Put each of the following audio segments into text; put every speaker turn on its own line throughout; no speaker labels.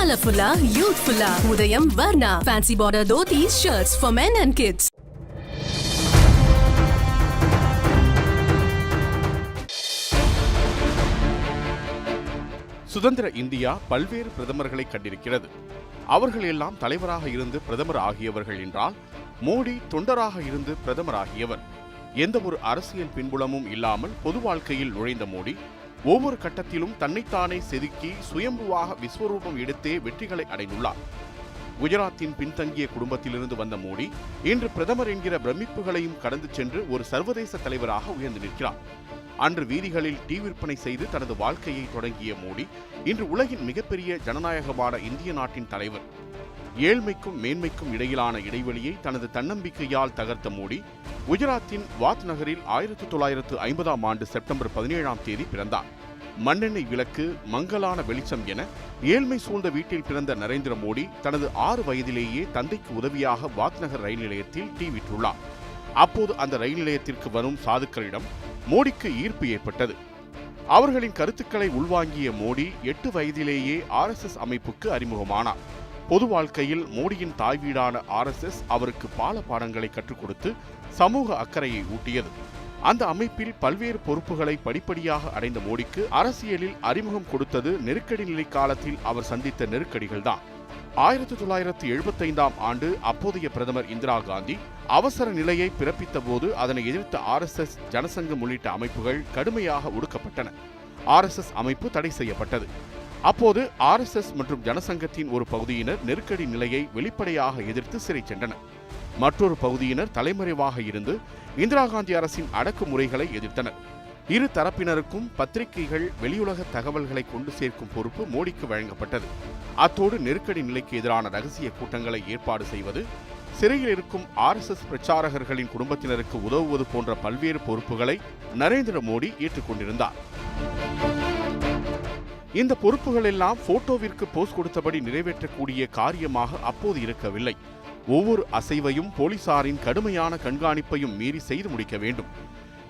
Colorfula, youthfula. Udayam Varna. Fancy border dhotis, shirts for men and kids.
சுதந்திர India பல்வேறு பிரதமர்களை கண்டிருக்கிறது. அவர்கள் எல்லாம் தலைவராக இருந்து பிரதமர் ஆகியவர்கள் என்றால், மோடி தொண்டராக இருந்து பிரதமர் ஆகியவர். எந்த ஒரு அரசியல் பின்புலமும் இல்லாமல் பொது வாழ்க்கையில் நுழைந்த மோடி ஒவ்வொரு கட்டத்திலும் தன்னைத்தானே செதுக்கி சுயம்புவாக விஸ்வரூபம் எடுத்தே வெற்றிகளை அடைந்துள்ளார். குஜராத்தின் பின்தங்கிய குடும்பத்திலிருந்து வந்த மோடி இன்று பிரதமர் என்கிற பிரமிப்புகளையும் கடந்து சென்று ஒரு சர்வதேச தலைவராக உயர்ந்து நிற்கிறார். அன்று வீதிகளில் டீ விற்பனை செய்து தனது வாழ்க்கையை தொடங்கிய மோடி இன்று உலகின் மிகப்பெரிய ஜனநாயகமான இந்திய நாட்டின் தலைவர். ஏழ்மைக்கும் மேன்மைக்கும் இடையிலான இடைவெளியை தனது தன்னம்பிக்கையால் தகர்த்த மோடி குஜராத்தின் வாத் நகரில் 1950ஆம் ஆண்டு செப்டம்பர் 17ஆம் தேதி பிறந்தார். மண்ணெண்ணெய் விளக்கு, மங்கலான வெளிச்சம் என ஏழ்மை சூழ்ந்த வீட்டில் பிறந்த நரேந்திர மோடி தனது 6 வயதிலேயே தந்தைக்கு உதவியாக வாத் நகர் ரயில் நிலையத்தில் டீ விற்றுள்ளார். அப்போது அந்த ரயில் நிலையத்திற்கு வரும் சாதுக்களிடம் மோடிக்கு ஈர்ப்பு ஏற்பட்டது. அவர்களின் கருத்துக்களை உள்வாங்கிய மோடி 8 வயதிலேயே RSS அமைப்புக்கு அறிமுகமானார். பொது வாழ்க்கையில் மோடியின் தாய் வீடான RSS அவருக்கு பால பாடங்களை கற்றுக் கொடுத்து சமூக அக்கறையை ஊட்டியது. அந்த அமைப்பில் பல்வேறு பொறுப்புகளை படிப்படியாக அடைந்த மோடிக்கு அரசியலில் அறிமுகம் கொடுத்தது நெருக்கடி நிலை காலத்தில் அவர் சந்தித்த நெருக்கடிகள்தான். 1975ஆம் ஆண்டு அப்போதைய பிரதமர் இந்திரா காந்தி அவசர நிலையை பிறப்பித்த போது அதனை எதிர்த்த RSS, ஜனசங்கம் உள்ளிட்ட அமைப்புகள் கடுமையாக ஒடுக்கப்பட்டன. RSS அமைப்பு தடை செய்யப்பட்டது. அப்போது RSS மற்றும் ஜனசங்கத்தின் ஒரு பகுதியினர் நெருக்கடி நிலையை வெளிப்படையாக எதிர்த்து சிறை சென்றனர். மற்றொரு பகுதியினர் தலைமறைவாக இருந்து இந்திரா காந்தி அரசின் அடக்குமுறைகளை எதிர்த்தனர். இரு தரப்பினருக்கும் பத்திரிகைகள், வெளியுலக தகவல்களை கொண்டு சேர்க்கும் பொறுப்பு மோடிக்கு வழங்கப்பட்டது. அத்தோடு நெருக்கடி நிலைக்கு எதிரான ரகசிய கூட்டங்களை ஏற்பாடு செய்வது, சிறையில் இருக்கும் RSS பிரச்சாரகர்களின் குடும்பத்தினருக்கு உதவுவது போன்ற பல்வேறு பொறுப்புகளை நரேந்திர மோடி ஏற்றுக்கொண்டிருந்தார். இந்த பொறுப்புகள் எல்லாம் போட்டோவிற்கு போஸ் கொடுத்தபடி நிறைவேற்றக்கூடிய காரியமாக அப்போது இருக்கவில்லை. ஒவ்வொரு அசைவையும் போலீசாரின் கடுமையான கண்காணிப்பையும் மீறி செய்து முடிக்க வேண்டும்.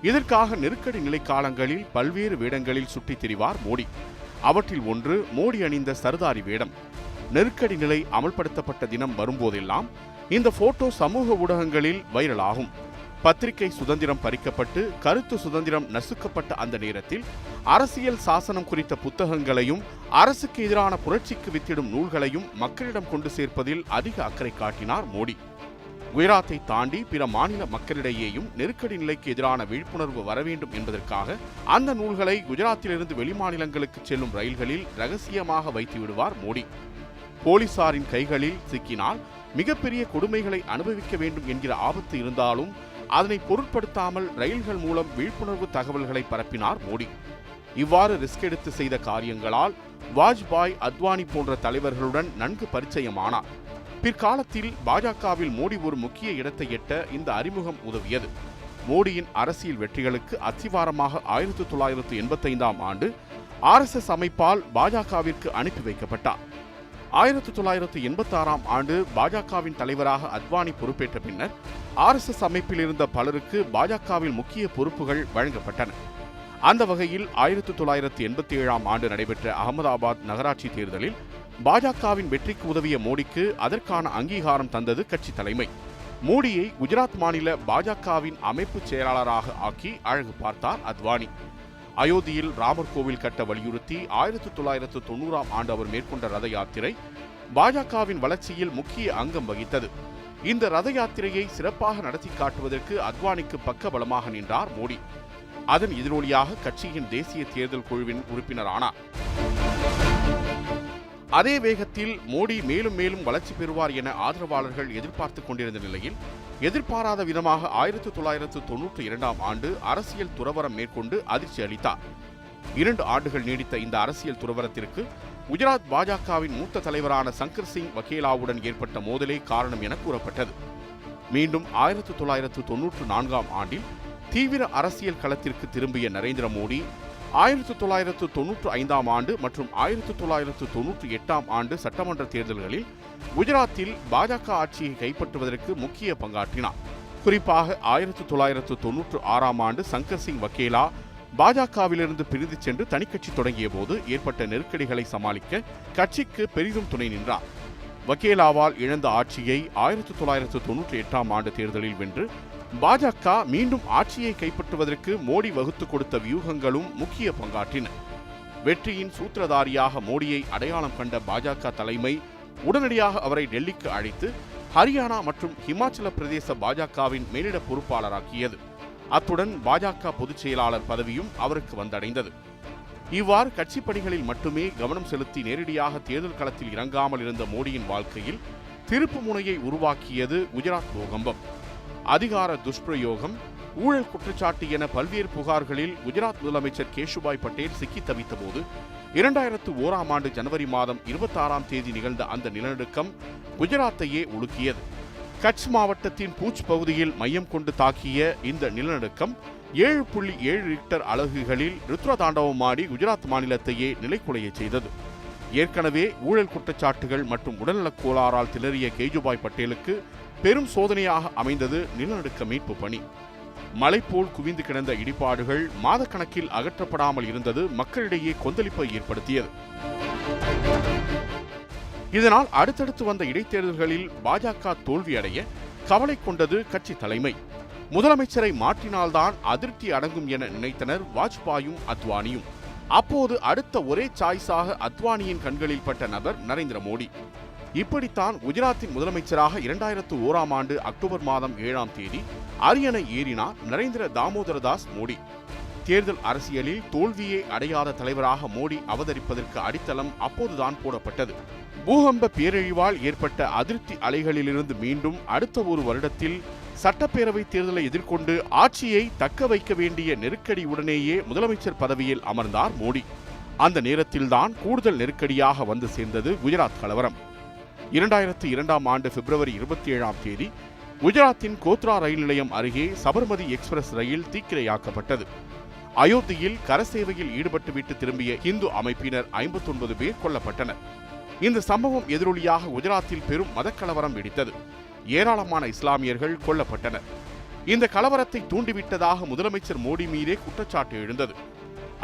இதற்காக நெருக்கடி நிலை காலங்களில் பல்வேறு வேடங்களில் சுற்றித் திரிவார் மோடி. அவற்றில் ஒன்று மோடி அணிந்த சர்தாரி வேடம். நெருக்கடி நிலை அமல்படுத்தப்பட்ட தினம் வரும்போதெல்லாம் இந்த போட்டோ சமூக ஊடகங்களில் வைரலாகும். பத்திரிகை சுதந்திரம் பறிக்கப்பட்டு கருத்து சுதந்திரம் நசுக்கப்பட்ட அந்த நேரத்தில் அரசியல் சாசனம் குறித்த புத்தகங்களையும் அரசுக்கு எதிரான புரட்சிக்கு வித்திடும் நூல்களையும் மக்களிடம் கொண்டு சேர்ப்பதில் அதிக அக்கறை காட்டினார் மோடி. குஜராத்தை தாண்டி பிற மாநில மக்களிடையேயும் நெருக்கடி நிலைக்கு எதிரான விழிப்புணர்வு வர வேண்டும் என்பதற்காக அந்த நூல்களை குஜராத்திலிருந்து வெளிமாநிலங்களுக்கு செல்லும் ரயில்களில் ரகசியமாக வைத்து விடுவார் மோடி. போலீசாரின் கைகளில் சிக்கினால் மிகப்பெரிய கொடுமைகளை அனுபவிக்க வேண்டும் என்கிற ஆபத்து இருந்தாலும் அதனை பொருட்படுத்தாமல் ரயில்கள் மூலம் விழிப்புணர்வு தகவல்களை பரப்பினார் மோடி. இவ்வாறு ரிஸ்க் எடுத்து செய்த காரியங்களால் வாஜ்பாய், அத்வானி போன்ற தலைவர்களுடன் நன்கு பரிச்சயமானார். பிற்காலத்தில் பாஜகவில் மோடி ஒரு முக்கிய இடத்தை எட்ட இந்த அறிமுகம் உதவியது. மோடியின் அரசியல் வெற்றிகளுக்கு அத்திவாரமாக 1985ஆம் ஆண்டு RSS அமைப்பால் பாஜகவிற்கு அனுப்பி வைக்கப்பட்டார். 1986ஆம் ஆண்டு பாஜகவின் தலைவராக அத்வானி பொறுப்பேற்ற பின்னர் RSS அமைப்பில் இருந்த பலருக்கு பாஜகவில் முக்கிய பொறுப்புகள் வழங்கப்பட்டன. அந்த வகையில் 1987ஆம் ஆண்டு நடைபெற்ற அகமதாபாத் நகராட்சி தேர்தலில் பாஜகவின் வெற்றிக்கு உதவிய மோடிக்கு அதற்கான அங்கீகாரம் தந்தது கட்சி தலைமை. மோடியை குஜராத் மாநில பாஜகவின் அமைப்பு செயலாளராக ஆக்கி அழகு பார்த்தார் அத்வானி. அயோத்தியில் ராமர் கோவில் கட்ட வலியுறுத்தி 1990ஆம் ஆண்டு அவர் மேற்கொண்ட ரத யாத்திரை பாஜகவின் வளர்ச்சியில் முக்கிய அங்கம் வகித்தது. இந்த ரத யாத்திரையை சிறப்பாக நடத்தி காட்டுவதற்கு அத்வானிக்கு பக்க பலமாக நின்றார் மோடி. அதன் எதிரொலியாக கட்சியின் தேசிய தேர்தல் குழுவின் உறுப்பினரானார். அதே வேகத்தில் மோடி மேலும் மேலும் வளர்ச்சி பெறுவார் என ஆதரவாளர்கள் எதிர்பார்த்துக் கொண்டிருந்த நிலையில் எதிர்பாராத விதமாக 1992ஆம் ஆண்டு அரசியல் துறவரம் மேற்கொண்டு அதிர்ச்சி அளித்தார். 2 ஆண்டுகள் நீடித்த இந்த அரசியல் துறவரத்திற்கு குஜராத் பாஜகவின் மூத்த தலைவரான சங்கர் சிங் வகேலாவுடன் ஏற்பட்ட மோதலே காரணம் என கூறப்பட்டது. மீண்டும் 1994ஆம் ஆண்டில் தீவிர அரசியல் களத்திற்கு திரும்பிய நரேந்திர மோடி 1995ஆம் ஆண்டு மற்றும் 1998ஆம் ஆண்டு சட்டமன்ற தேர்தல்களில் குஜராத்தில் பாஜக ஆட்சியை கைப்பற்றுவதற்கு முக்கிய பங்காற்றினார். குறிப்பாக 1996ஆம் ஆண்டு சங்கர் சிங் வகேலா பாஜகவிலிருந்து பிரிந்து சென்று தனிக்கட்சி தொடங்கிய போது ஏற்பட்ட நெருக்கடிகளை சமாளிக்க கட்சிக்கு பெரிதும் துணை நின்றார். வகேலாவால் இழந்த ஆட்சியை 1998ஆம் ஆண்டு தேர்தலில் வென்று பாஜக மீண்டும் ஆட்சியை கைப்பற்றுவதற்கு மோடி வகுத்து கொடுத்த வியூகங்களும் முக்கிய பங்காற்றின. வெற்றியின் சூத்திரதாரியாக மோடியை அடையாளம் கண்ட பாஜக தலைமை உடனடியாக அவரை டெல்லிக்கு அழைத்து ஹரியானா மற்றும் ஹிமாச்சல பிரதேச பாஜகவின் மேலிட பொறுப்பாளராக்கியது. அத்துடன் பாஜக பொதுச் செயலாளர் பதவியும் அவருக்கு வந்தடைந்தது. இவ்வாறு கட்சி பணிகளில் மட்டுமே கவனம் செலுத்தி நேரடியாக தேர்தல் களத்தில் இறங்காமல் இருந்த மோடியின் வாழ்க்கையில் திருப்பு முனையை உருவாக்கியது குஜராத் பூகம்பம். அதிகார துஷ்பிரயோகம், ஊழல் குற்றச்சாட்டு என பல்வேறு புகார்களில் குஜராத் முதலமைச்சர் கேஷுபாய் பட்டேல் சிக்கி தவித்த போது 2001ஆம் ஆண்டு ஜனவரி மாதம் 26ஆம் தேதி நிகழ்ந்த அந்த நிலநடுக்கம் குஜராத்தையே உலுக்கியது. கட்ச் மாவட்டத்தின் பூச் பகுதியில் மையம் கொண்டு தாக்கிய இந்த நிலநடுக்கம் 7.7 ரிக்டர் அலகுகளில் ருத்ர தாண்டவமாடி குஜராத் மாநிலத்தையே நிலைக்குலைய செய்தது. ஏற்கனவே ஊழல் குற்றச்சாட்டுகள் மற்றும் உடல்நலக் கோளாறால் திணறிய கேஜுபாய் பட்டேலுக்கு பெரும் சோதனையாக அமைந்தது நிலநடுக்க மீட்பு பணி. மலை போல் குவிந்து கிடந்த இடிபாடுகள் மாதக்கணக்கில் அகற்றப்படாமல் இருந்தது மக்களிடையே கொந்தளிப்பை ஏற்படுத்தியது. இதனால் அடுத்தடுத்து வந்த இடைத்தேர்தல்களில் பாஜக தோல்வியடைய கவலை கொண்டது கட்சி தலைமை. முதலமைச்சரை மாற்றினால்தான் அதிருப்தி அடங்கும் என நினைத்தனர் வாஜ்பாயும் அத்வானியும். அப்போது அடுத்த ஒரே சாய்ஸாக அத்வானியின் கண்களில் பட்ட நபர் நரேந்திர மோடி. இப்படித்தான் குஜராத்தின் முதலமைச்சராக 2001ஆம் ஆண்டு அக்டோபர் மாதம் 7ஆம் தேதி அரியணை ஏறினார் நரேந்திர தாமோதரதாஸ் மோடி. தேர்தல் அரசியலில் தோல்வியை அடையாத தலைவராக மோடி அவதரிப்பதற்கு அடித்தளம் அப்போதுதான் போடப்பட்டது. பூகம்ப பேரழிவால் ஏற்பட்ட அதிருப்தி அலைகளிலிருந்து மீண்டும் அடுத்த ஒரு வருடத்தில் சட்டப்பேரவை தேர்தலை எதிர்கொண்டு ஆட்சியை தக்க வைக்க வேண்டிய நெருக்கடியுடனேயே முதலமைச்சர் பதவியில் அமர்ந்தார் மோடி. அந்த நேரத்தில்தான் கூடுதல் நெருக்கடியாக வந்து சேர்ந்தது குஜராத் கலவரம். 2002ஆம் ஆண்டு பிப்ரவரி 27ஆம் தேதி குஜராத்தின் கோத்ரா ரயில் நிலையம் அருகே சபர்மதி எக்ஸ்பிரஸ் ரயில் தீக்கிரையாக்கப்பட்டது. அயோத்தியில் கரசேவையில் ஈடுபட்டுவிட்டு திரும்பிய இந்து அமைப்பினர் 59 பேர் கொல்லப்பட்டனர். இந்த சம்பவம் எதிரொலியாக குஜராத்தில் பெரும் மதக்கலவரம் வெடித்தது. ஏராளமான இஸ்லாமியர்கள் கொல்லப்பட்டனர். இந்த கலவரத்தை தூண்டிவிட்டதாக முதலமைச்சர் மோடி மீதே குற்றச்சாட்டு எழுந்தது.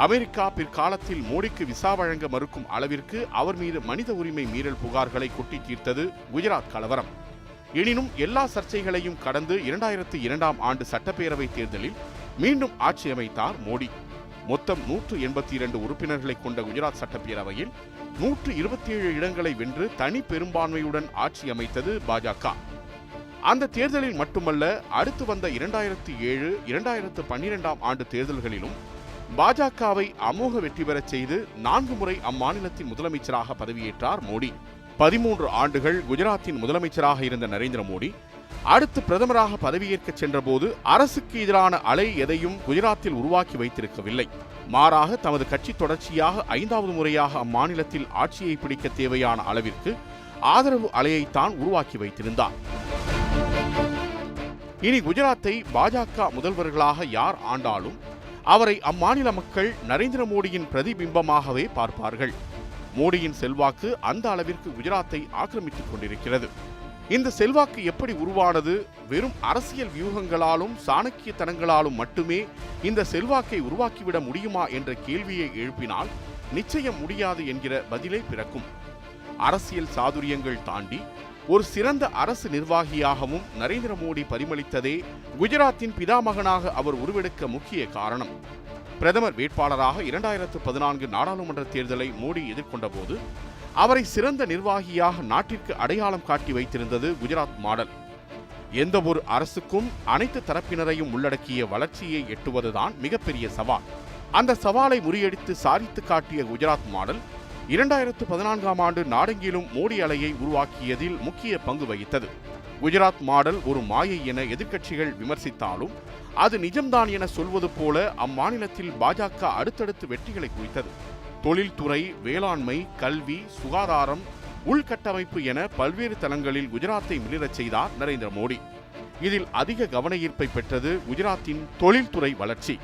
அமெரிக்கா பிற்காலத்தில் மோடிக்கு விசா வழங்க மறுக்கும் அளவிற்கு அவர் மீது மனித உரிமை மீறல் புகார்களை கொட்டி தீர்த்தது குஜராத் கலவரம். எனினும் எல்லா சர்ச்சைகளையும் கடந்து 2002ஆம் ஆண்டு சட்டப்பேரவை தேர்தலில் மீண்டும் ஆட்சி அமைத்தார் மோடி. மொத்தம் 182 உறுப்பினர்களை கொண்ட குஜராத் சட்டப்பேரவையில் 127 இடங்களை வென்று தனி பெரும்பான்மையுடன் ஆட்சி அமைத்தது பாஜக. அந்த தேர்தலில் மட்டுமல்ல, அடுத்து வந்த 2007, 2012ஆம் ஆண்டு தேர்தல்களிலும் பாஜகவை அமோக வெற்றி பெறச் செய்து 4 முறை அம்மாநிலத்தின் முதலமைச்சராக பதவியேற்றார் மோடி. 13 ஆண்டுகள் குஜராத்தின் முதலமைச்சராக இருந்த நரேந்திர மோடி அடுத்து பிரதமராக பதவியேற்க சென்றபோது அரசுக்கு எதிரான அலை எதையும் குஜராத்தில் உருவாக்கி வைத்திருக்கவில்லை. மாறாக தமது கட்சி தொடர்ச்சியாக 5வது முறையாக அம்மாநிலத்தில் ஆட்சியை பிடிக்க தேவையான அளவிற்கு ஆதரவு அலையைத்தான் உருவாக்கி வைத்திருந்தார். இனி குஜராத்தை பாஜக முதல்வர்களாக யார் ஆண்டாலும் அவரை அம்மாநில மக்கள் நரேந்திர மோடியின் பிரதிபிம்பமாகவே பார்ப்பார்கள். மோடியின் செல்வாக்கு அந்த அளவிற்கு குஜராத்தை ஆக்கிரமித்துக் கொண்டிருக்கிறது. இந்த செல்வாக்கு எப்படி உருவானது? வெறும் அரசியல் வியூகங்களாலும் சாணக்கியத்தனங்களாலும் மட்டுமே இந்த செல்வாக்கை உருவாக்கிவிட முடியுமா என்ற கேள்வியை எழுப்பினால் நிச்சயம் முடியாது என்கிற பதிலே பிறக்கும். அரசியல் சாதுரியங்கள் தாண்டி ஒரு சிறந்த அரசு நிர்வாகியாகவும் நரேந்திர மோடி பரிமளித்ததே குஜராத்தின் பிதாமகனாக அவர் உருவெடுக்க முக்கிய காரணம். பிரதமர் வேட்பாளராக 2014 நாடாளுமன்ற தேர்தலை மோடி எதிர்கொண்ட போது அவரை சிறந்த நிர்வாகியாக நாட்டிற்கு அடையாளம் காட்டி வைத்திருந்தது குஜராத் மாடல். எந்த ஒரு அரசுக்கும் அனைத்து தரப்பினரையும் உள்ளடக்கிய வளர்ச்சியை எட்டுவதுதான் மிகப்பெரிய சவால். அந்த சவாலை முறியடித்து சாதித்து காட்டிய குஜராத் மாடல் 2014ஆம் ஆண்டு நாடெங்கிலும் மோடி அலையை உருவாக்கியதில் முக்கிய பங்கு வகித்தது. குஜராத் மாடல் ஒரு மாயை என எதிர்க்கட்சிகள் விமர்சித்தாலும் அது நிஜம்தான் என சொல்வது போல அம்மாநிலத்தில் பாஜக அடுத்தடுத்து வெற்றிகளை குவித்தது. தொழில்துறை, வேளாண்மை, கல்வி, சுகாதாரம், உள்கட்டமைப்பு என பல்வேறு தளங்களில் குஜராத்தை மிளிரச் செய்தார் நரேந்திர மோடி. இதில் அதிக கவன ஈர்ப்பை பெற்றது குஜராத்தின் தொழில்துறை வளர்ச்சி.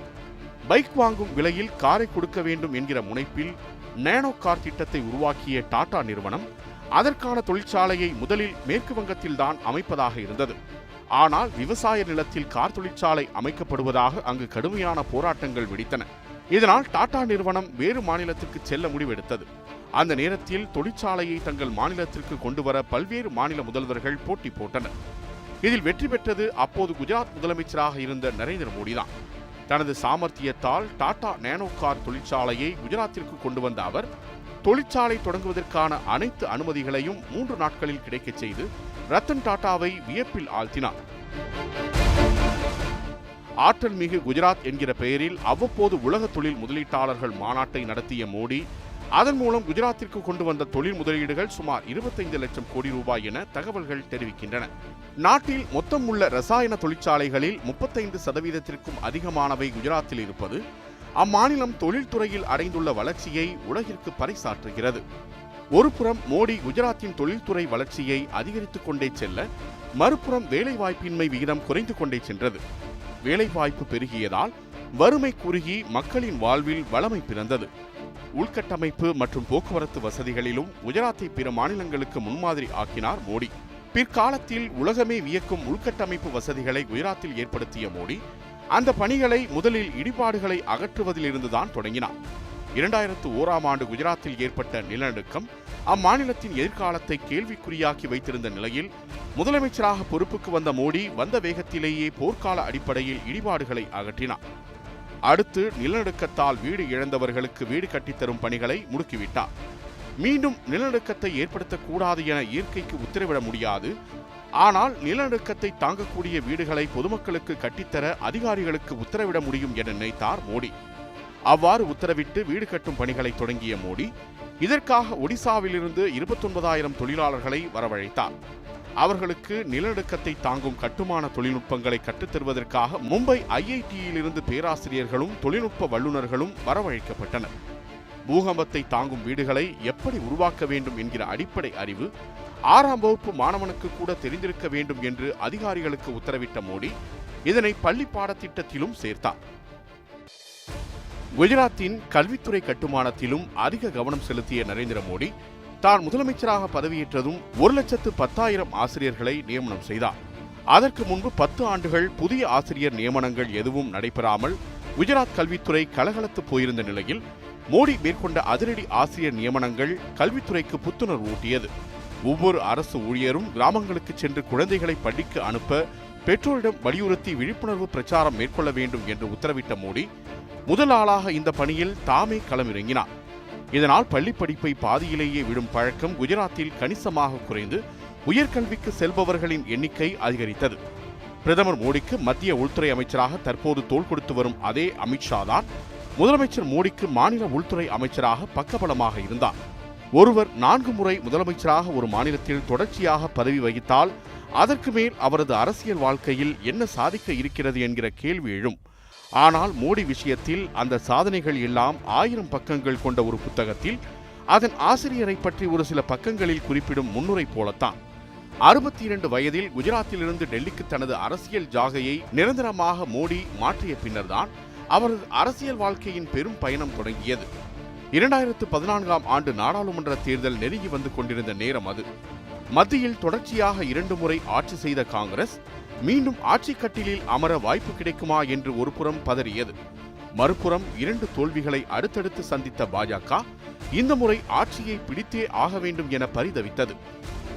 பைக் வாங்கும் விலையில் காரை கொடுக்க வேண்டும் என்கிற முனைப்பில் நேனோ கார் திட்டத்தை உருவாக்கிய டாடா நிறுவனம் அதற்கான தொழிற்சாலையை முதலில் மேற்கு வங்கத்தில்தான் அமைப்பதாக இருந்தது. ஆனால் விவசாய நிலத்தில் கார் தொழிற்சாலை அமைக்கப்படுவதாக அங்கு கடுமையான போராட்டங்கள் வெடித்தன. இதனால் டாடா நிறுவனம் வேறு மாநிலத்திற்கு செல்ல முடிவெடுத்தது. அந்த நேரத்தில் தொழிற்சாலையை தங்கள் மாநிலத்திற்கு கொண்டுவர பல்வேறு மாநில முதல்வர்கள் போட்டி போட்டனர். இதில் வெற்றி பெற்றது அப்போது குஜராத் முதலமைச்சராக இருந்த நரேந்திர மோடி தான். தனது சாமர்த்தியத்தால் டாடா நேனோ கார் தொழிற்சாலையை குஜராத்திற்கு கொண்டு வந்த அவர் தொழிற்சாலை தொடங்குவதற்கான அனைத்து அனுமதிகளையும் 3 நாட்களில் கிடைக்கச் செய்து ரத்தன் டாடாவை வியப்பில் ஆழ்த்தினார். ஆற்றல் மிகு குஜராத் என்கிற பெயரில் அவ்வப்போது உலக தொழில் முதலீட்டாளர்கள் மாநாட்டை நடத்திய மோடி அதன் மூலம் குஜராத்திற்கு கொண்டு வந்த தொழில் முதலீடுகள் சுமார் 25 லட்சம் கோடி ரூபாய் என தகவல்கள் தெரிவிக்கின்றன. நாட்டில் மொத்தம் உள்ள ரசாயன தொழிற்சாலைகளில் 35% அதிகமானவை குஜராத்தில் இருப்பது அம்மாநிலம் தொழில்துறையில் அடைந்துள்ள வளர்ச்சியை உலகிற்கு பறைசாற்றுகிறது. ஒருபுறம் மோடி குஜராத்தின் தொழில்துறை வளர்ச்சியை அதிகரித்துக் கொண்டே செல்ல, மறுபுறம் வேலைவாய்ப்பின்மை விகிதம் குறைந்து கொண்டே சென்றது. வேலைவாய்ப்பு பெருகியதால் வறுமை குறுகி மக்களின் வாழ்வில் வளமை பிறந்தது. உள்கட்டமைப்பு மற்றும் போக்குவரத்து வசதிகளிலும் குஜராத்தை பிற மாநிலங்களுக்கு முன்மாதிரி ஆக்கினார் மோடி. பிற்காலத்தில் உலகமே வியக்கும் உள்கட்டமைப்பு வசதிகளை குஜராத்தில் ஏற்படுத்திய மோடி அந்த பணிகளை முதலில் இடிபாடுகளை அகற்றுவதிலிருந்துதான் தொடங்கினார். 2001ஆம் ஆண்டு குஜராத்தில் ஏற்பட்ட நிலநடுக்கம் அம்மாநிலத்தின் எதிர்காலத்தை கேள்விக்குறியாக்கி வைத்திருந்த நிலையில் முதலமைச்சராக பொறுப்புக்கு வந்த மோடி வந்த வேகத்திலேயே போர்க்கால அடிப்படையில் இடிபாடுகளை அகற்றினார். அடுத்து நிலநடுக்கத்தால் வீடு இழந்தவர்களுக்கு வீடு கட்டித்தரும் பணிகளை முடுக்கிவிட்டார். மீண்டும் நிலநடுக்கத்தை ஏற்படுத்தக்கூடாது என இயற்கைக்கு உத்தரவிட முடியாது. ஆனால் நிலநடுக்கத்தை தாங்கக்கூடிய வீடுகளை பொதுமக்களுக்கு கட்டித்தர அதிகாரிகளுக்கு உத்தரவிட முடியும் என நினைத்தார் மோடி. அவ்வாறு உத்தரவிட்டு வீடு கட்டும் பணிகளை தொடங்கிய மோடி இதற்காக ஒடிசாவிலிருந்து 29,000 தொழிலாளர்களை வரவழைத்தார். அவர்களுக்கு நிலநடுக்கத்தை தாங்கும் கட்டுமான தொழில்நுட்பங்களை கற்றுத்தருவதற்காக மும்பை IITயிலிருந்து பேராசிரியர்களும் தொழில்நுட்ப வல்லுநர்களும் வரவழைக்கப்பட்டனர். பூகம்பத்தை தாங்கும் வீடுகளை எப்படி உருவாக்க வேண்டும் என்கிற அடிப்படை அறிவு 6ஆம் வகுப்பு மாணவனுக்கு கூட தெரிந்திருக்க வேண்டும் என்று அதிகாரிகளுக்கு உத்தரவிட்ட மோடி இதனை பள்ளி பாடத்திட்டத்திலும் சேர்த்தார். குஜராத்தின் கல்வித்துறை கட்டுமானத்திலும் அதிக கவனம் செலுத்திய நரேந்திர மோடி தான் முதலமைச்சராக பதவியேற்றதும் 1,10,000 ஆசிரியர்களை நியமனம் செய்தார். அதற்கு முன்பு 10 ஆண்டுகள் புதிய ஆசிரியர் நியமனங்கள் எதுவும் நடைபெறாமல் குஜராத் கல்வித்துறை கலகலத்து போயிருந்த நிலையில் மோடி மேற்கொண்ட அதிரடி ஆசிரியர் நியமனங்கள் கல்வித்துறைக்கு புத்துணர்வு ஊட்டியது. ஒவ்வொரு அரசு ஊழியரும் கிராமங்களுக்கு சென்று குழந்தைகளை படிக்க அனுப்ப பெற்றோரிடம் வலியுறுத்தி விழிப்புணர்வு பிரச்சாரம் மேற்கொள்ள வேண்டும் என்று உத்தரவிட்ட மோடி முதல் ஆளாக இந்த பணியில் தாமே களமிறங்கினார். இதனால் பள்ளி படிப்பை பாதியிலேயே விடும் பழக்கம் குஜராத்தில் கணிசமாக குறைந்து உயர்கல்விக்கு செல்பவர்களின் எண்ணிக்கை அதிகரித்தது. பிரதமர் மோடிக்கு மத்திய உள்துறை அமைச்சராக தற்போது தோள் கொடுத்து வரும் அதே அமித்ஷா தான் முதலமைச்சர் மோடிக்கு மாநில உள்துறை அமைச்சராக பக்கபலமாக இருந்தார். ஒருவர் 4 முறை முதலமைச்சராக ஒரு மாநிலத்தில் தொடர்ச்சியாக பதவி வகித்தால் அதற்கு மேல் அவரது அரசியல் வாழ்க்கையில் என்ன சாதிக்க இருக்கிறது என்கிற கேள்வி எழும். ஆனால் மோடி விஷயத்தில் அந்த சாதனைகள் எல்லாம் 1000 பக்கங்கள் கொண்ட ஒரு புத்தகத்தில் அதன் ஆசிரியரை பற்றி ஒரு சில பக்கங்களில் குறிப்பிடும் முன்னுரை போலத்தான். 62 வயதில் குஜராத்திலிருந்து டெல்லிக்கு தனது அரசியல் ஜாகையை நிரந்தரமாக மோடி மாற்றிய பின்னர்தான் அவரது அரசியல் வாழ்க்கையின் பெரும் பயணம் தொடங்கியது. 2014ஆம் ஆண்டு நாடாளுமன்ற தேர்தல் நெருங்கி வந்து கொண்டிருந்த நேரம் அது. மத்தியில் தொடர்ச்சியாக 2 முறை ஆட்சி செய்த காங்கிரஸ் மீண்டும் ஆட்சி கட்டிலில் அமர வாய்ப்பு கிடைக்குமா என்று ஒருபுறம் பதறியது. மறுபுறம் 2 தோல்விகளை அடுத்தடுத்து சந்தித்த பாஜக இந்த முறை ஆட்சியை பிடித்தே ஆக வேண்டும் என பரிதவித்தது.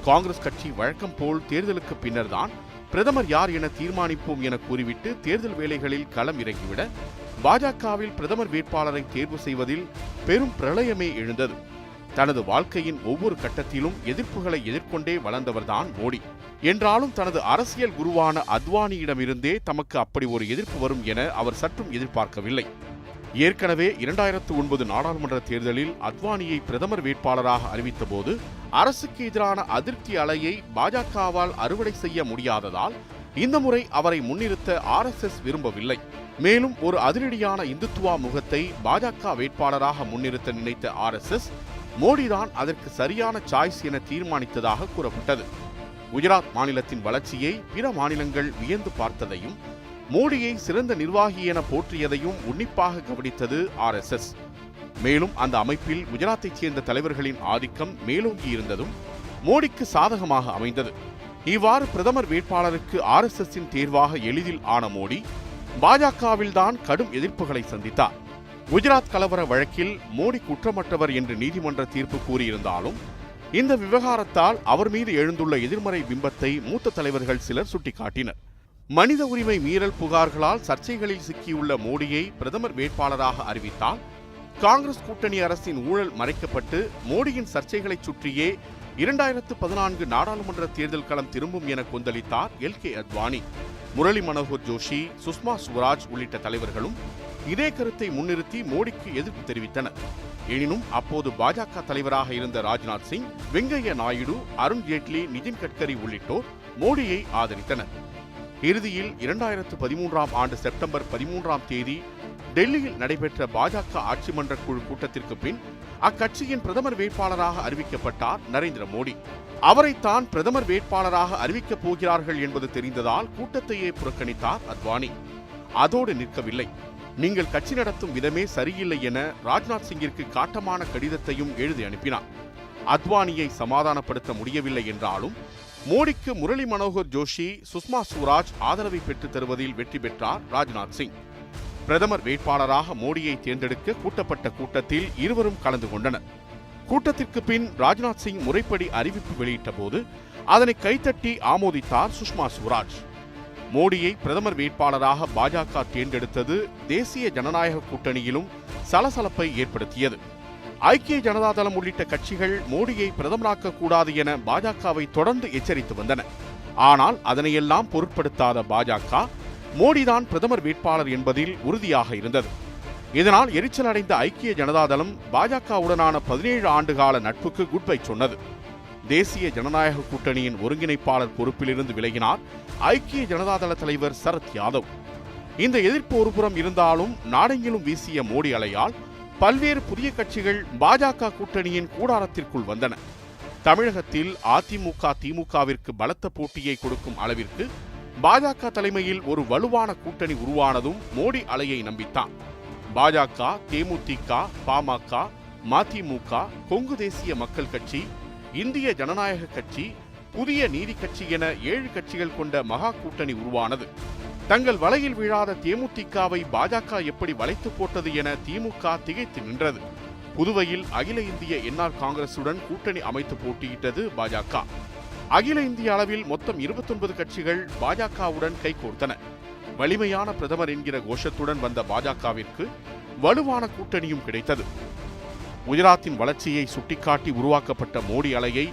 காங்கிரஸ் கட்சி வழக்கம் போல் தேர்தலுக்கு பின்னர்தான் பிரதமர் யார் என தீர்மானிப்போம் என கூறிவிட்டு தேர்தல் வேலைகளில் களம் இறங்கிவிட பாஜகவில் பிரதமர் வேட்பாளரை தேர்வு செய்வதில் பெரும் பிரளயமே எழுந்தது. தனது வாழ்க்கையின் ஒவ்வொரு கட்டத்திலும் எதிர்ப்புகளை எதிர்கொண்டே வளர்ந்தவர்தான் மோடி. என்றாலும் தனது அரசியல் குருவான அத்வானியிடமிருந்தே தமக்கு அப்படி ஒரு எதிர்ப்பு வரும் என அவர் சற்றும் எதிர்பார்க்கவில்லை. ஏற்கனவே 2009 நாடாளுமன்ற தேர்தலில் அத்வானியை பிரதமர் வேட்பாளராக அறிவித்த போது அரசுக்கு எதிரான அதிருப்தி அலையை பாஜகவால் அறுவடை செய்ய முடியாததால் இந்த முறை அவரை முன்னிறுத்த RSS விரும்பவில்லை. மேலும் ஒரு அதிரடியான இந்துத்துவா முகத்தை பாஜக வேட்பாளராக முன்னிறுத்த நினைத்த RSS மோடிதான் அதற்கு சரியான சாய்ஸ் என தீர்மானித்ததாக கூறப்பட்டது. குஜராத் மாநிலத்தின் வளர்ச்சியை பிற மாநிலங்கள் வியந்து பார்த்ததையும் மோடியை சிறந்த நிர்வாகி என போற்றியதையும் உன்னிப்பாக கவனித்தது RSS. மேலும் அந்த அமைப்பில் குஜராத்தைச் சேர்ந்த தலைவர்களின் ஆதிக்கம் மேலோங்கி இருந்ததும் மோடிக்கு சாதகமாக அமைந்தது. இவ்வாறு பிரதமர் வேட்பாளருக்கு RSSின் தேர்வாக எளிதில் ஆன மோடி பாஜகவில்தான் கடும் எதிர்ப்புகளை சந்தித்தார். குஜராத் கலவர வழக்கில் மோடி குற்றமற்றவர் என்று நீதிமன்ற தீர்ப்பு கூறியிருந்தாலும் இந்த விவகாரத்தால் அவர் மீது எழுந்துள்ள எதிர்மறை பிம்பத்தை மூத்த தலைவர்கள் சிலர் சுட்டிக்காட்டினர். மனித உரிமை மீறல் புகார்களால் சர்ச்சைகளில் சிக்கியுள்ள மோடியை பிரதமர் வேட்பாளராக அறிவித்தால் காங்கிரஸ் கூட்டணி அரசின் ஊழல் மறைக்கப்பட்டு மோடியின் சர்ச்சைகளை சுற்றியே 2014 நாடாளுமன்ற தேர்தல் களம் திரும்பும் என கொந்தளித்தார் எல்.கே. அத்வானி. முரளி மனோகர் ஜோஷி, சுஷ்மா சுவராஜ் உள்ளிட்ட தலைவர்களும் இதே கருத்தை முன்னிறுத்தி மோடிக்கு எதிர்ப்பு தெரிவித்தனர். எனினும் அப்போது பாஜக தலைவராக இருந்த ராஜ்நாத் சிங், வெங்கையா நாயுடு, அருண் ஜேட்லி, நிதின் கட்கரி உள்ளிட்டோர் மோடியை ஆதரித்தனர். இறுதியில் 2013ஆம் ஆண்டு செப்டம்பர் 13ஆம் தேதி டெல்லியில் நடைபெற்ற பாஜக ஆட்சி மன்ற குழு கூட்டத்திற்கு பின் அக்கட்சியின் பிரதமர் வேட்பாளராக அறிவிக்கப்பட்டார் நரேந்திர மோடி. அவரைத்தான் பிரதமர் வேட்பாளராக அறிவிக்கப் போகிறார்கள் என்பது தெரிந்ததால் கூட்டத்தையே புறக்கணித்தார் அத்வானி. அதோடு நிற்கவில்லை. நீங்கள் கட்சி நடத்தும் விதமே சரியில்லை என ராஜ்நாத் சிங்கிற்கு காட்டமான கடிதத்தையும் எழுதி அனுப்பினார். அத்வானியை சமாதானப்படுத்த முடியவில்லை என்றாலும் மோடிக்கு முரளி மனோகர் ஜோஷி, சுஷ்மா சுவராஜ் ஆதரவை பெற்றுத் தருவதில் வெற்றி பெற்றார் ராஜ்நாத் சிங். பிரதமர் வேட்பாளராக மோடியை தேர்ந்தெடுக்க கூட்டப்பட்ட கூட்டத்தில் இருவரும் கலந்து கொண்டனர். கூட்டத்திற்கு பின் ராஜ்நாத் சிங் முறைப்படி அறிவிப்பு வெளியிட்ட போது அதனை கைத்தட்டி ஆமோதித்தார் சுஷ்மா சுவராஜ். மோடியை பிரதமர் வேட்பாளராக பாஜக தேர்ந்தெடுத்தது தேசிய ஜனநாயக கூட்டணியிலும் சலசலப்பை ஏற்படுத்தியது. ஐக்கிய ஜனதாதளம் உள்ளிட்ட கட்சிகள் மோடியை பிரதமராக்க கூடாது என பாஜகவை தொடர்ந்து எச்சரித்து வந்தன. ஆனால் அதனையெல்லாம் பொருட்படுத்தாத பாஜக மோடிதான் பிரதமர் வேட்பாளர் என்பதில் உறுதியாக இருந்தது. இதனால் எரிச்சல் அடைந்த ஐக்கிய ஜனதாதளம் பாஜகவுடனான 17 ஆண்டுகால நட்புக்கு குட் பை சொன்னது. தேசிய ஜனநாயக கூட்டணியின் ஒருங்கிணைப்பாளர் பொறுப்பிலிருந்து விலகினார் ஐக்கிய ஜனதாதள தலைவர் சரத் யாதவ். இந்த எதிர்ப்பு ஒருபுறம் இருந்தாலும் நாடெங்கிலும் வீசிய மோடி அலையால் பல்வேறு புதிய கட்சிகள் பாஜக கூட்டணியின் கூடாரத்திற்குள் வந்தன. தமிழகத்தில் அதிமுக திமுகவிற்கு பலத்த போட்டியை கொடுக்கும் அளவிற்கு பாஜக தலைமையில் ஒரு வலுவான கூட்டணி உருவானதும் மோடி அலையை நம்பித்தான். பாஜக, தேமுதிக, பாமக, மதிமுக, கொங்கு தேசிய மக்கள் கட்சி, இந்திய ஜனநாயக கட்சி, புதிய நீதி கட்சி என 7 கட்சிகள் கொண்ட மகா கூட்டணி உருவானது. தங்கள் வலையில் விழாத தேமுதிகவை பாஜக எப்படி வளைத்து போட்டது என திமுக திகைத்து நின்றது. புதுவையில் அகில இந்திய என்ஆர் காங்கிரசுடன் கூட்டணி அமைத்து போட்டியிட்டது பாஜக. அகில இந்திய அளவில் மொத்தம் 29 கட்சிகள் பாஜகவுடன் கைகோர்த்தன. வலிமையான பிரதமர் என்கிற கோஷத்துடன் வந்த பாஜகவிற்கு வலுவான கூட்டணியும் கிடைத்தது. குஜராத்தின் வளர்ச்சியை சுட்டிக்காட்டி உருவாக்கப்பட்ட மோடி அலையை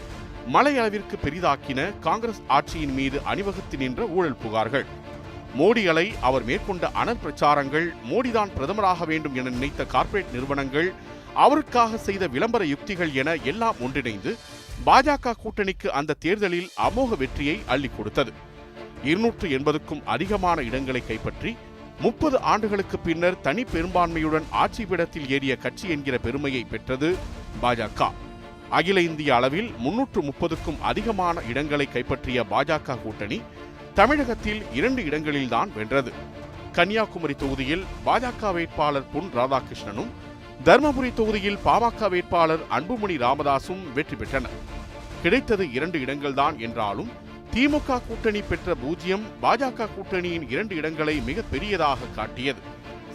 மலை அளவிற்கு பெரிதாக்கின காங்கிரஸ் ஆட்சியின் மீது அணிவகுத்து நின்ற ஊழல் புகார்கள். மோடி அலை, அவர் மேற்கொண்ட அனல் பிரச்சாரங்கள், மோடிதான் பிரதமராக வேண்டும் என நினைத்த கார்ப்பரேட் நிறுவனங்கள், அவருக்காக செய்த விளம்பர யுக்திகள் என எல்லாம் ஒன்றிணைந்து பாஜக கூட்டணிக்கு அந்த தேர்தலில் அமோக வெற்றியை அள்ளி கொடுத்தது. 280க்கும் அதிகமான இடங்களை கைப்பற்றி 30 ஆண்டுகளுக்கு பின்னர் தனி பெரும்பான்மையுடன் ஆட்சி பீடத்தில் ஏறிய கட்சி என்கிற பெருமையை பெற்றது பாஜக. அகில இந்திய அளவில் 330க்கும் அதிகமான இடங்களை கைப்பற்றிய பாஜக கூட்டணி தமிழகத்தில் 2 இடங்களில்தான் வென்றது. கன்னியாகுமரி தொகுதியில் பாஜக வேட்பாளர் பொன் ராதாகிருஷ்ணனும், தர்மபுரி தொகுதியில் பாமக வேட்பாளர் அன்புமணி ராமதாசும் வெற்றி பெற்றனர். கிடைத்தது 2 இடங்கள்தான் என்றாலும் திமுக கூட்டணி பெற்ற 0 பாஜக கூட்டணியின் 2 இடங்களை மிக பெரியதாக காட்டியது.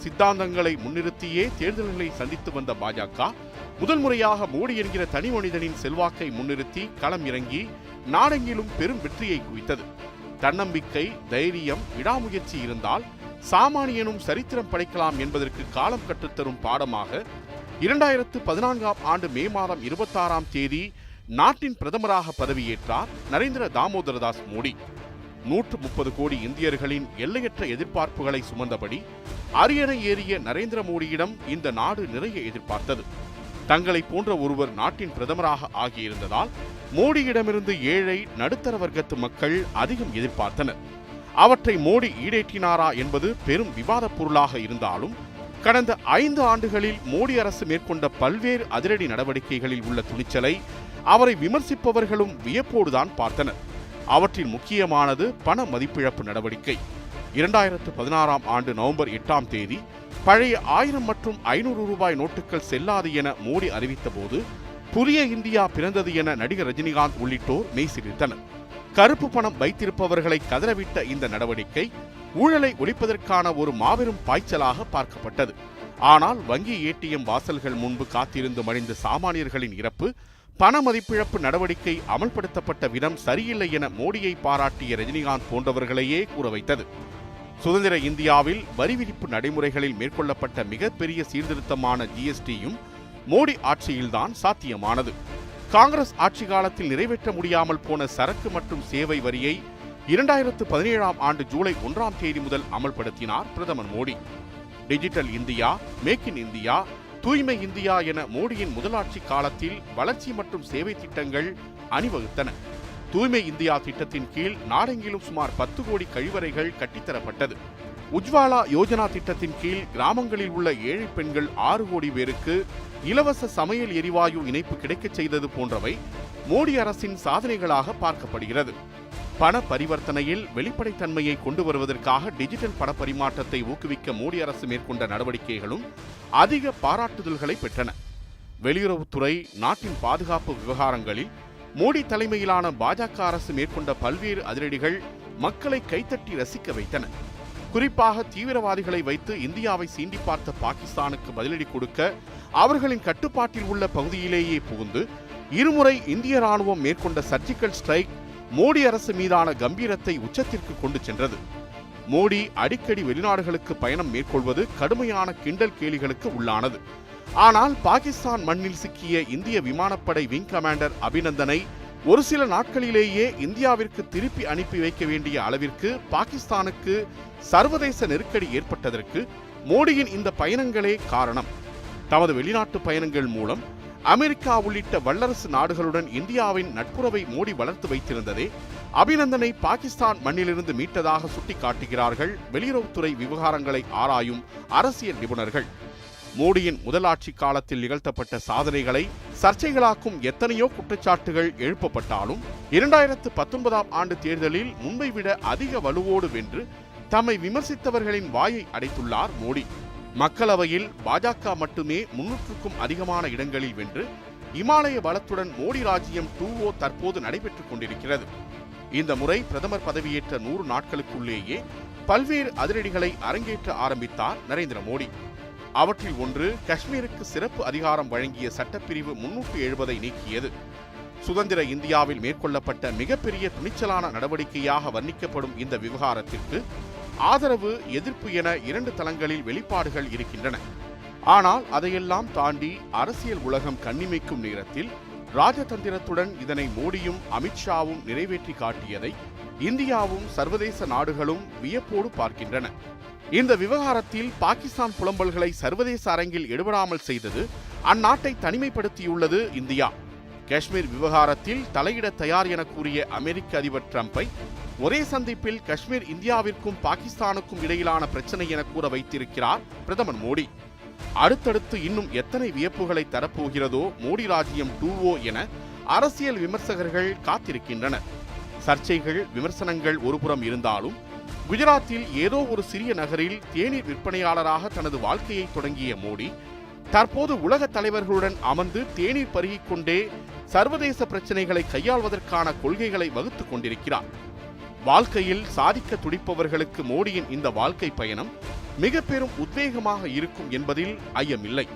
சித்தாந்தங்களை முன்னிறுத்தியே தேர்தல்களை சந்தித்து வந்த பாஜக முதல் முறையாக மோடி என்கிற தனி மனிதனின் செல்வாக்கை முன்னிறுத்தி களம் இறங்கி நாடெங்கிலும் பெரும் வெற்றியை குவித்தது. தன்னம்பிக்கை, தைரியம், விடாமுயற்சி இருந்தால் சாமானியனும் சரித்திரம் படைக்கலாம் என்பதற்கு காலம் கற்றுத்தரும் பாடமாக 2014ஆம் ஆண்டு மே மாதம் 26ஆம் தேதி நாட்டின் பிரதமராக பதவியேற்றார் நரேந்திர தாமோதரதாஸ் மோடி. 130 கோடி இந்தியர்களின் எல்லையற்ற எதிர்பார்ப்புகளை சுமந்தபடி அரியணை ஏறிய நரேந்திர மோடியிடம் இந்த நாடு நிறைய எதிர்பார்த்தது. தங்களை போன்ற ஒருவர் நாட்டின் பிரதமராக ஆகியிருந்ததால் மோடியிடமிருந்து ஏழை நடுத்தர வர்க்கத்து மக்கள் அதிகம் எதிர்பார்த்தனர். அவற்றை மோடி ஈடேற்றினாரா என்பது பெரும் விவாத பொருளாக இருந்தாலும் கடந்த 5 ஆண்டுகளில் மோடி அரசு மேற்கொண்ட பல்வேறு அதிரடி நடவடிக்கைகளில் உள்ள துணிச்சலை அவரை விமர்சிப்பவர்களும் வியப்போடுதான் பார்த்தனர். அவற்றில் முக்கியமானது பண மதிப்பிழப்பு நடவடிக்கை. 2016ஆம் ஆண்டு நவம்பர் 8ஆம் தேதி பழைய 1000 மற்றும் 500 ரூபாய் நோட்டுகள் செல்லாது என மோடி அறிவித்த போது புதிய இந்தியா பிறந்தது என நடிகர் ரஜினிகாந்த் உள்ளிட்டோர் மெய்சிலிர்த்தனர். கருப்பு பணம் வைத்திருப்பவர்களை கதறவிட்ட இந்த நடவடிக்கை ஊழலை ஒழிப்பதற்கான ஒரு மாபெரும் பாய்ச்சலாக பார்க்கப்பட்டது. ஆனால் வங்கி ஏடிஎம் வாசல்கள் முன்பு காத்திருந்து மடிந்த சாமானியர்களின் இறப்பு, பண மதிப்பிழப்பு நடவடிக்கை அமல்படுத்தப்பட்ட விதம் சரியில்லை என மோடியை பாராட்டிய ரஜினிகாந்த் போன்றவர்களையே கூற வைத்தது. சுதந்திர இந்தியாவில் வரி விதிப்பு நடைமுறைகளில் மேற்கொள்ளப்பட்ட மிகப்பெரிய சீர்திருத்தமான ஜிஎஸ்டியும் மோடி ஆட்சியில்தான் சாத்தியமானது. காங்கிரஸ் ஆட்சி காலத்தில் நிறைவேற்ற முடியாமல் போன சரக்கு மற்றும் சேவை வரியை 2017ஆம் ஆண்டு ஜூலை 1ஆம் தேதி முதல் அமல்படுத்தினார் பிரதமர் Modi. Digital India, make in India, தூய்மை இந்தியா என மோடியின் முதலாட்சி காலத்தில் வளர்ச்சி மற்றும் சேவை திட்டங்கள் அணிவகுத்தன. தூய்மை இந்தியா திட்டத்தின் கீழ் நாடெங்கிலும் சுமார் 10 கோடி கழிவறைகள் கட்டித்தரப்பட்டது. உஜ்வாலா யோஜனா திட்டத்தின் கீழ் கிராமங்களில் உள்ள ஏழை பெண்கள் 6 கோடி பேருக்கு இலவச சமையல் எரிவாயு இணைப்பு கிடைக்கச் செய்தது போன்றவை மோடி அரசின் சாதனைகளாக பார்க்கப்படுகிறது. பண பரிவர்த்தனையில் வெளிப்படைத்தன்மையை கொண்டு வருவதற்காக டிஜிட்டல் பண பரிமாற்றத்தை ஊக்குவிக்க மோடி அரசு மேற்கொண்ட நடவடிக்கைகளும் அதிக பாராட்டுதல்களை பெற்றன. வெளியுறவுத்துறை, நாட்டின் பாதுகாப்பு விவகாரங்களில் மோடி தலைமையிலான பாஜக அரசு மேற்கொண்ட பல்வேறு அதிரடிகள் மக்களை கைத்தட்டி ரசிக்க வைத்தன. குறிப்பாக தீவிரவாதிகளை வைத்து இந்தியாவை சீண்டி பார்த்த பாகிஸ்தானுக்கு பதிலடி கொடுக்க அவர்களின் கட்டுப்பாட்டில் உள்ள பகுதியிலேயே புகுந்து இருமுறை இந்திய ராணுவம் மேற்கொண்ட சர்ஜிக்கல் ஸ்ட்ரைக் மோடி அரசு மீதான கம்பீரத்தை உச்சத்திற்கு கொண்டு சென்றது. மோடி அடிக்கடி வெளிநாடுகளுக்கு பயணம் மேற்கொள்வது கடுமையான கிண்டல் கேலிகளுக்கு உள்ளானது. ஆனால் பாகிஸ்தான் மண்ணில் சிக்கிய இந்திய விமானப்படை விங் கமாண்டர் அபிநந்தனை ஒரு சில நாட்களிலேயே இந்தியாவிற்கு திருப்பி அனுப்பி வைக்க வேண்டிய அளவிற்கு பாகிஸ்தானுக்கு சர்வதேச நெருக்கடி ஏற்பட்டதற்கு மோடியின் இந்த பயணங்களே காரணம். தமது வெளிநாட்டு பயணங்கள் மூலம் அமெரிக்கா உள்ளிட்ட வல்லரசு நாடுகளுடன் இந்தியாவின் நட்புறவை மோடி வளர்த்து வைத்திருந்ததே அபிநந்தனை பாகிஸ்தான் மண்ணிலிருந்து மீட்டதாக சுட்டிக்காட்டுகிறார்கள் வெளியுறவுத்துறை விவகாரங்களை ஆராயும் அரசியல் நிபுணர்கள். மோடியின் முதலாட்சி காலத்தில் நிகழ்த்தப்பட்ட சாதனைகளை சர்ச்சைகளாக்கும் எத்தனையோ குற்றச்சாட்டுகள் எழுப்பப்பட்டாலும் 2019ஆம் ஆண்டு தேர்தலில் முன்பை விட அதிக வலுவோடு வென்று தம்மை விமர்சித்தவர்களின் வாயை அடைத்துள்ளார் மோடி. மக்களவையில் பாஜக மட்டுமே 300க்கும் அதிகமான இடங்களில் வென்று இமாலய பலத்துடன் மோடி ராஜ்யம் 2.0 தற்போது நடைபெற்றுக் கொண்டிருக்கிறது. இந்த முறை பிரதமர் பதவியேற்ற 100 நாட்களுக்குள்ளேயே பல்வேறு அதிரடிகளை அரங்கேற்ற ஆரம்பித்தார் நரேந்திர மோடி. அவற்றில் ஒன்று காஷ்மீருக்கு சிறப்பு அதிகாரம் வழங்கிய சட்டப்பிரிவு 370ஐ நீக்கியது. சுதந்திர இந்தியாவில் மேற்கொள்ளப்பட்ட மிகப்பெரிய துணிச்சலான நடவடிக்கையாக வர்ணிக்கப்படும் இந்த விவகாரத்திற்கு ஆதரவு, எதிர்ப்பு என 2 தளங்களில் வெளிப்பாடுகள் இருக்கின்றன. ஆனால் அதையெல்லாம் தாண்டி அரசியல் உலகம் கண்ணிமைக்கும் நேரத்தில் ராஜதந்திரத்துடன் இதனை மோடியும் அமித்ஷாவும் நிறைவேற்றி காட்டியதை இந்தியாவும் சர்வதேச நாடுகளும் வியப்போடு பார்க்கின்றன. இந்த விவகாரத்தில் பாகிஸ்தான் புலம்பல்களை சர்வதேச அரங்கில் எடுபடாமல் செய்தது அந்நாட்டை தனிமைப்படுத்தியுள்ளது இந்தியா. காஷ்மீர் விவகாரத்தில் தலையிட தயார் என கூறிய அமெரிக்க அதிபர் டிரம்பை ஒரே சந்திப்பில் காஷ்மீர் இந்தியாவிற்கும் பாகிஸ்தானுக்கும் இடையிலான பிரச்சனை என கூற வைத்திருக்கிறார் பிரதமர் மோடி. அடுத்தடுத்து இன்னும் எத்தனை வியப்புகளை தரப்போகிறதோ மோடி ராஜ்யம் 2.0 என அரசியல் விமர்சகர்கள் காத்திருக்கின்றனர். சர்ச்சைகள், விமர்சனங்கள் ஒருபுறம் இருந்தாலும் குஜராத்தில் ஏதோ ஒரு சிறிய நகரில் தேநீர் விற்பனையாளராக தனது வாழ்க்கையை தொடங்கிய மோடி தற்போது உலக தலைவர்களுடன் அமர்ந்து தேநீர் பருகிக் கொண்டே சர்வதேச பிரச்சனைகளை கையாள்வதற்கான கொள்கைகளை வகுத்துக் கொண்டிருக்கிறார். வாழ்க்கையில் சாதிக்க துடிப்பவர்களுக்கு மோடியின் இந்த வாழ்க்கை பயணம் மிக பெரும் உத்வேகமாக இருக்கும் என்பதில் ஐயமில்லை.